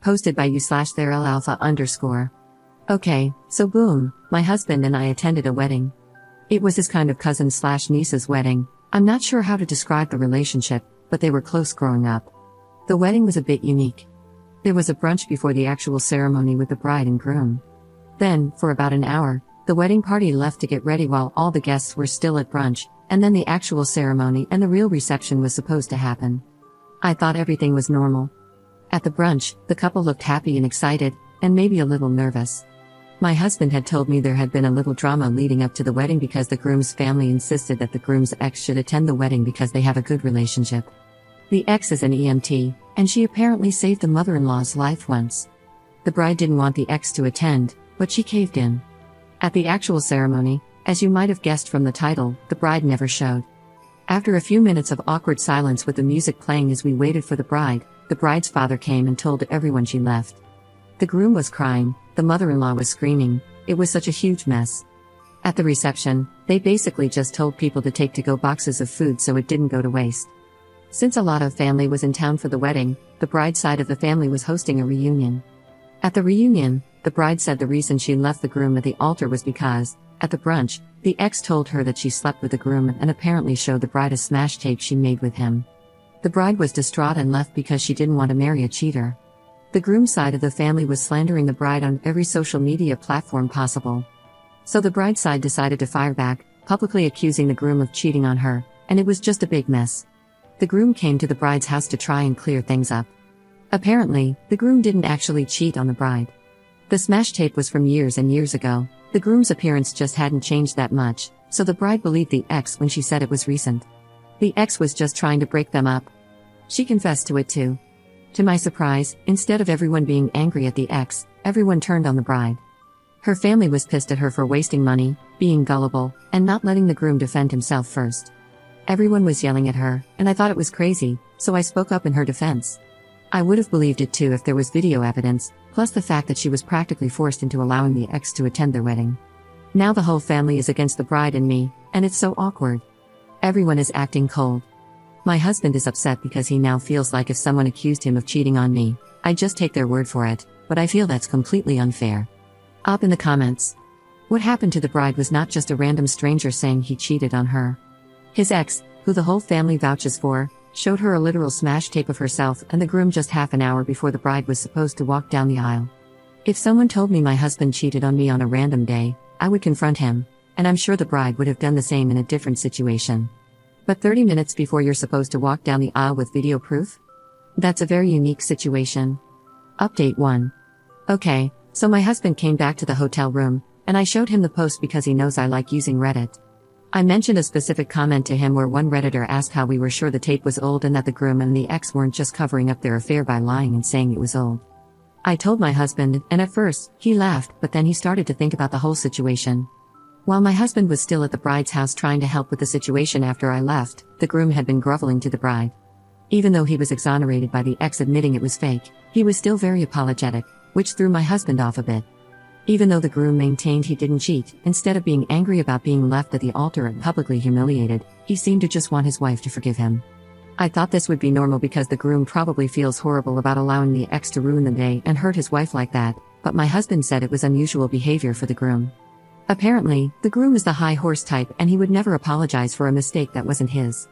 Posted by you/therelalpha_. Okay, so boom, my husband and I attended a wedding. It was his kind of cousin/niece's wedding. I'm not sure how to describe the relationship, but they were close growing up. The wedding was a bit unique. There was a brunch before the actual ceremony with the bride and groom. Then, for about an hour, the wedding party left to get ready while all the guests were still at brunch, and then the actual ceremony and the real reception was supposed to happen. I thought everything was normal. At the brunch, the couple looked happy and excited, and maybe a little nervous. My husband had told me there had been a little drama leading up to the wedding because the groom's family insisted that the groom's ex should attend the wedding because they have a good relationship. The ex is an EMT, and she apparently saved the mother-in-law's life once. The bride didn't want the ex to attend, but she caved in. At the actual ceremony, as you might have guessed from the title, the bride never showed. After a few minutes of awkward silence with the music playing as we waited for the bride's father came and told everyone she left. The groom was crying, the mother-in-law was screaming, it was such a huge mess. At the reception, they basically just told people to take to-go boxes of food so it didn't go to waste. Since a lot of family was in town for the wedding, the bride's side of the family was hosting a reunion. At the reunion, the bride said the reason she left the groom at the altar was because, at the brunch, the ex told her that she slept with the groom and apparently showed the bride a smash tape she made with him. The bride was distraught and left because she didn't want to marry a cheater. The groom's side of the family was slandering the bride on every social media platform possible. So the bride's side decided to fire back, publicly accusing the groom of cheating on her, and it was just a big mess. The groom came to the bride's house to try and clear things up. Apparently, the groom didn't actually cheat on the bride. The smash tape was from years and years ago. The groom's appearance just hadn't changed that much, so the bride believed the ex when she said it was recent. The ex was just trying to break them up. She confessed to it too. To my surprise, instead of everyone being angry at the ex, everyone turned on the bride. Her family was pissed at her for wasting money, being gullible, and not letting the groom defend himself first. Everyone was yelling at her, and I thought it was crazy, so I spoke up in her defense. I would have believed it too if there was video evidence, plus the fact that she was practically forced into allowing the ex to attend their wedding. Now the whole family is against the bride and me, and it's so awkward. Everyone is acting cold. My husband is upset because he now feels like if someone accused him of cheating on me, I'd just take their word for it, but I feel that's completely unfair. Up in the comments. What happened to the bride was not just a random stranger saying he cheated on her. His ex, who the whole family vouches for, showed her a literal smash tape of herself and the groom just half an hour before the bride was supposed to walk down the aisle. If someone told me my husband cheated on me on a random day, I would confront him, and I'm sure the bride would have done the same in a different situation. But 30 minutes before you're supposed to walk down the aisle with video proof? That's a very unique situation. Update 1. Okay, so my husband came back to the hotel room, and I showed him the post because he knows I like using Reddit. I mentioned a specific comment to him where one Redditor asked how we were sure the tape was old and that the groom and the ex weren't just covering up their affair by lying and saying it was old. I told my husband, and at first, he laughed, but then he started to think about the whole situation. While my husband was still at the bride's house trying to help with the situation after I left, the groom had been groveling to the bride. Even though he was exonerated by the ex admitting it was fake, he was still very apologetic, which threw my husband off a bit. Even though the groom maintained he didn't cheat, instead of being angry about being left at the altar and publicly humiliated, he seemed to just want his wife to forgive him. I thought this would be normal because the groom probably feels horrible about allowing the ex to ruin the day and hurt his wife like that, but my husband said it was unusual behavior for the groom. Apparently, the groom is the high horse type and he would never apologize for a mistake that wasn't his.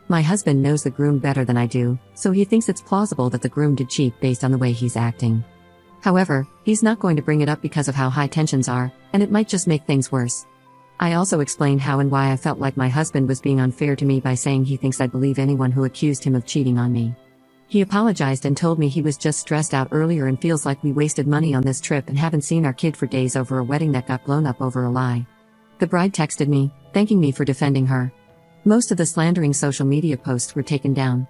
My husband knows the groom better than I do, so he thinks it's plausible that the groom did cheat based on the way he's acting. However, he's not going to bring it up because of how high tensions are, and it might just make things worse. I also explained how and why I felt like my husband was being unfair to me by saying he thinks I'd believe anyone who accused him of cheating on me. He apologized and told me he was just stressed out earlier and feels like we wasted money on this trip and haven't seen our kid for days over a wedding that got blown up over a lie. The bride texted me, thanking me for defending her. Most of the slandering social media posts were taken down.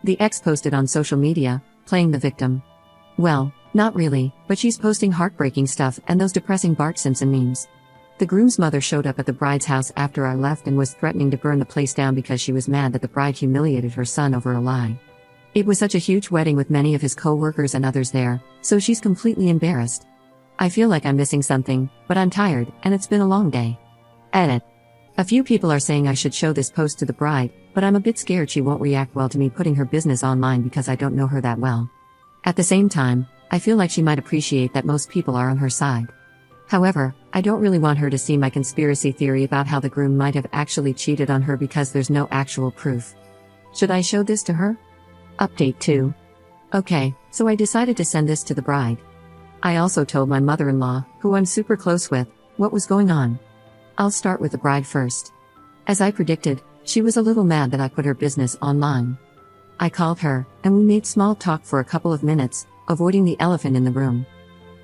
The ex posted on social media, playing the victim. Well, not really, but she's posting heartbreaking stuff and those depressing Bart Simpson memes. The groom's mother showed up at the bride's house after I left and was threatening to burn the place down because she was mad that the bride humiliated her son over a lie. It was such a huge wedding with many of his co-workers and others there, so she's completely embarrassed. I feel like I'm missing something, but I'm tired, and it's been a long day. Edit. A few people are saying I should show this post to the bride, but I'm a bit scared she won't react well to me putting her business online because I don't know her that well. At the same time, I feel like she might appreciate that most people are on her side. However, I don't really want her to see my conspiracy theory about how the groom might have actually cheated on her because there's no actual proof. Should I show this to her? Update 2. Okay, so I decided to send this to the bride. I also told my mother-in-law, who I'm super close with, what was going on. I'll start with the bride first. As I predicted, she was a little mad that I put her business online. I called her, and we made small talk for a couple of minutes, avoiding the elephant in the room.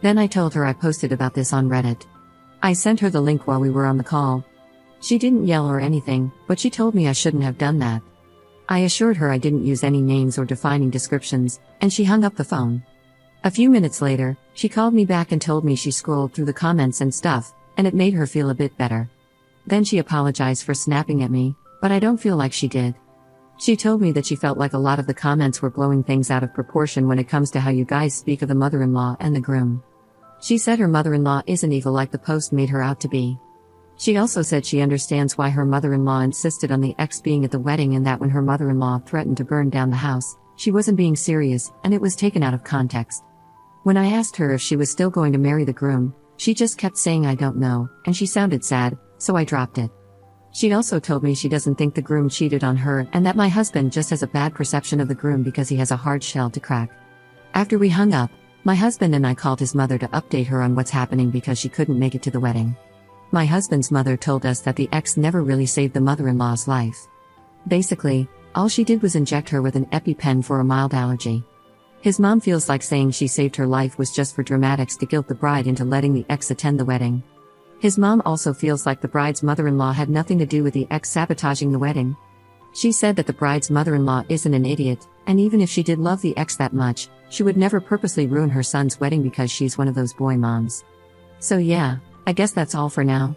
Then I told her I posted about this on Reddit. I sent her the link while we were on the call. She didn't yell or anything, but she told me I shouldn't have done that. I assured her I didn't use any names or defining descriptions, and she hung up the phone. A few minutes later, she called me back and told me she scrolled through the comments and stuff, and it made her feel a bit better. Then she apologized for snapping at me, but I don't feel like she did. She told me that she felt like a lot of the comments were blowing things out of proportion when it comes to how you guys speak of the mother-in-law and the groom. She said her mother-in-law isn't evil like the post made her out to be. She also said she understands why her mother-in-law insisted on the ex being at the wedding and that when her mother-in-law threatened to burn down the house, she wasn't being serious and it was taken out of context. When I asked her if she was still going to marry the groom, she just kept saying I don't know, and she sounded sad, so I dropped it. She also told me she doesn't think the groom cheated on her and that my husband just has a bad perception of the groom because he has a hard shell to crack. After we hung up, my husband and I called his mother to update her on what's happening because she couldn't make it to the wedding. My husband's mother told us that the ex never really saved the mother-in-law's life. Basically, all she did was inject her with an EpiPen for a mild allergy. His mom feels like saying she saved her life was just for dramatics to guilt the bride into letting the ex attend the wedding. His mom also feels like the bride's mother-in-law had nothing to do with the ex sabotaging the wedding. She said that the bride's mother-in-law isn't an idiot, and even if she did love the ex that much, she would never purposely ruin her son's wedding because she's one of those boy moms. So yeah, I guess that's all for now.